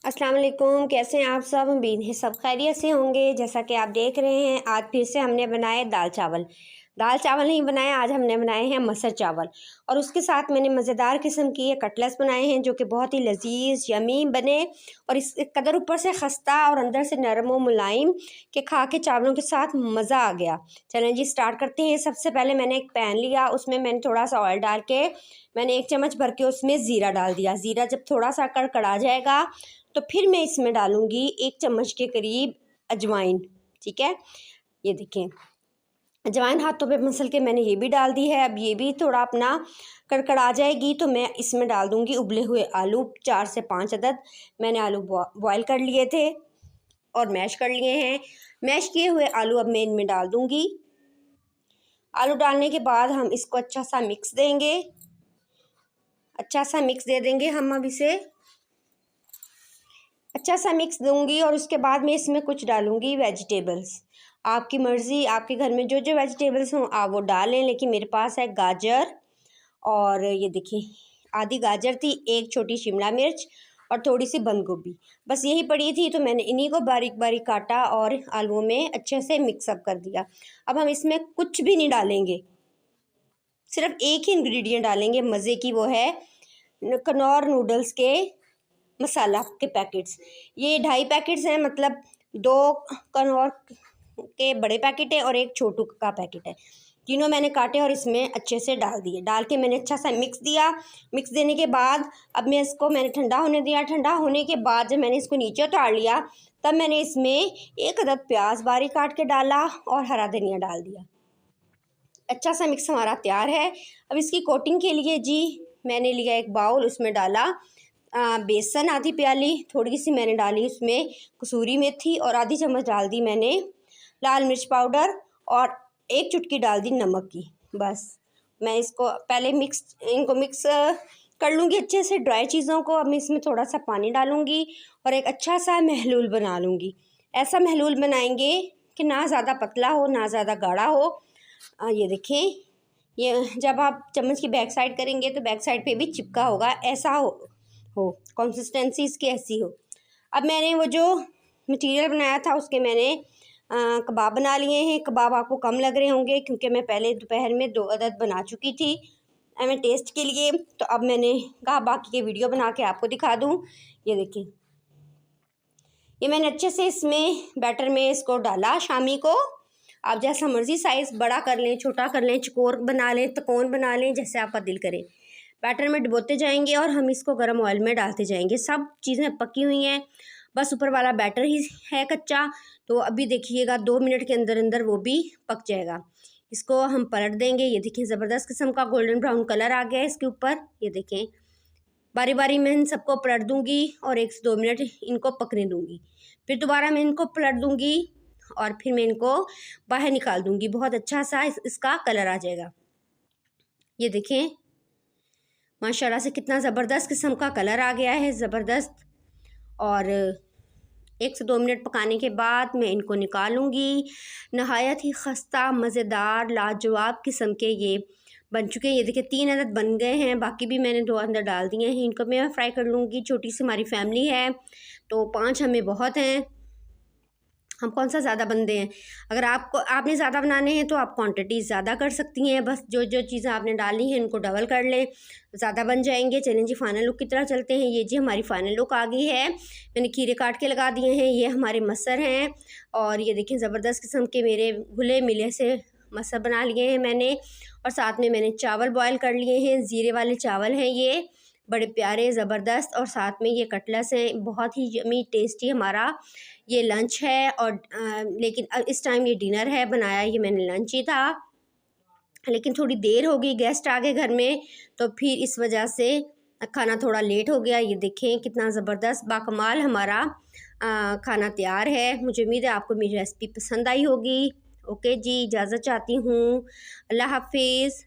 अस्सलाम वालेकुम। कैसे हैं आप सब? उम्मीद है सब खैरियत से होंगे। जैसा कि आप देख रहे हैं, आज फिर से हमने बनाए दाल चावल नहीं बनाए, आज हमने बनाए हैं मसर चावल। और उसके साथ मैंने मज़ेदार किस्म की ये कटलेट्स बनाए हैं जो कि बहुत ही लजीज यमी बने और इस कदर ऊपर से खस्ता और अंदर से नरम व मुलायम के खा के चावलों के साथ मज़ा आ गया। चलें जी स्टार्ट करते हैं। सबसे पहले मैंने एक पैन लिया, उसमें मैंने थोड़ा सा ऑयल डाल के मैंने 1 चम्मच भर के उसमें ज़ीरा डाल दिया। ज़ीरा जब थोड़ा सा कड़कड़ा जाएगा तो फिर मैं इसमें डालूंगी 1 चम्मच के करीब अजवाइन। ठीक है, ये देखें अजवाइन हाथों पे मसल के मैंने ये भी डाल दी है। अब ये भी थोड़ा अपना कड़कड़ा जाएगी तो मैं इसमें डाल दूंगी उबले हुए आलू। 4 से 5 अदद मैंने आलू बॉयल कर लिए थे और मैश कर लिए हैं। मैश किए हुए आलू अब मैं इनमें डाल दूंगी। आलू डालने के बाद हम इसको अच्छा सा मिक्स देंगे, अच्छा सा मिक्स दे देंगे हम। अब इसे अच्छा सा मिक्स दूंगी और उसके बाद मैं इसमें कुछ डालूंगी वेजिटेबल्स। आपकी मर्ज़ी, आपके घर में जो जो वेजिटेबल्स हों आप वो डालें, लेकिन मेरे पास है गाजर और ये देखिए आधी गाजर थी, 1 छोटी शिमला मिर्च और थोड़ी सी बंद गोभी, बस यही पड़ी थी तो मैंने इन्हीं को बारीक बारीक काटा और आलूओं में अच्छे से मिक्सअप कर दिया। अब हम इसमें कुछ भी नहीं डालेंगे, सिर्फ एक ही इंग्रेडिएंट डालेंगे मज़े की, वो है कनौर नूडल्स के मसाला के पैकेट्स। ये 2.5 पैकेट्स हैं, मतलब 2 कनौर के बड़े पैकेट है और 1 छोटू का पैकेट है। तीनों मैंने काटे और इसमें अच्छे से डाल दिए। डाल के मैंने अच्छा सा मिक्स दिया। मिक्स देने के बाद अब मैं इसको मैंने ठंडा होने दिया। ठंडा होने के बाद जब मैंने इसको नीचे उतार लिया तब मैंने इसमें 1 अदद प्याज बारीक काट के डाला और हरा धनिया डाल दिया। अच्छा सा मिक्स हमारा तैयार है। अब इसकी कोटिंग के लिए जी मैंने लिया एक बाउल, उसमें डाला बेसन आधी प्याली, थोड़ी सी मैंने डाली उसमें कसूरी मेथी और आधी चम्मच डाल दी मैंने लाल मिर्च पाउडर और 1 चुटकी डाल दी नमक की। बस मैं इसको पहले इनको मिक्स कर लूँगी अच्छे से ड्राई चीज़ों को। अब मैं इसमें थोड़ा सा पानी डालूँगी और एक अच्छा सा महलूल बना लूँगी। ऐसा महलूल बनाएंगे कि ना ज़्यादा पतला हो ना ज़्यादा गाढ़ा हो। ये देखें, ये जब आप चम्मच की बैक साइड करेंगे तो बैक साइड पे भी चिपका होगा, ऐसा हो कंसिस्टेंसी इसकी ऐसी हो। अब मैंने वो जो मटेरियल बनाया था उसके मैंने कबाब बना लिए हैं। कबाब आपको कम लग रहे होंगे क्योंकि मैं पहले दोपहर में 2 अदद बना चुकी थी मैं टेस्ट के लिए, तो अब मैंने कहा बाकी के वीडियो बना के आपको दिखा दूँ। ये देखिए, ये मैंने अच्छे से इसमें बैटर में इसको डाला शामी को। आप जैसा मर्ज़ी साइज़ बड़ा कर लें, छोटा कर लें, चकोर बना लें, त्रिकोण बना लें, जैसे आपका दिल करे। बैटर में डुबोते जाएंगे और हम इसको गर्म ऑयल में डालते जाएंगे। सब चीज़ें पकी हुई हैं, बस ऊपर वाला बैटर ही है कच्चा। तो अभी देखिएगा 2 मिनट के अंदर अंदर वो भी पक जाएगा। इसको हम पलट देंगे। ये देखिए ज़बरदस्त किस्म का गोल्डन ब्राउन कलर आ गया है इसके ऊपर। ये देखें बारी बारी मैं इन सबको पलट दूँगी और 1 से 2 मिनट इनको पकने दूँगी। फिर दोबारा मैं इनको पलट दूँगी और फिर मैं इनको बाहर निकाल दूँगी। बहुत अच्छा सा इसका कलर आ जाएगा। ये देखें माशाल्लाह से कितना ज़बरदस्त किस्म का कलर आ गया है, ज़बरदस्त। और 1 से 2 मिनट पकाने के बाद मैं इनको निकालूंगी। नहायत ही खस्ता मज़ेदार लाजवाब किस्म के ये बन चुके हैं। ये देखिए 3 अदद बन गए हैं, बाकी भी मैंने 2 अंदर डाल दिए हैं। इनको मैं फ्राई कर लूँगी। छोटी सी हमारी फैमिली है तो 5 हमें बहुत हैं, हम कौन सा ज़्यादा बंदे हैं। अगर आपने ज़्यादा बनाने हैं तो आप क्वांटिटी ज़्यादा कर सकती हैं, बस जो जो चीज़ें आपने डाली हैं उनको डबल कर लें, ज़्यादा बन जाएंगे। चलें जी फाइनल लुक की तरह चलते हैं। ये जी हमारी फाइनल लुक आ गई है। मैंने खीरे काट के लगा दिए हैं, ये हमारे मसर हैं और ये देखिए ज़बरदस्त किस्म के मेरे घुले मिले से मसर बना लिए हैं मैंने। और साथ में मैंने चावल बॉयल कर लिए हैं, ज़ीरे वाले चावल हैं ये, बड़े प्यारे ज़बरदस्त। और साथ में ये कटलेट्स हैं, बहुत ही यमी टेस्टी हमारा ये लंच है। और लेकिन अब इस टाइम ये डिनर है, बनाया ये मैंने लंच ही था, लेकिन थोड़ी देर हो गई, गेस्ट आ गए घर में तो फिर इस वजह से खाना थोड़ा लेट हो गया। ये देखें कितना ज़बरदस्त बाकमाल हमारा खाना तैयार है। मुझे उम्मीद है आपको मेरी रेसिपी पसंद आई होगी। ओके जी, इजाज़त चाहती हूँ। अल्लाह हाफिज़।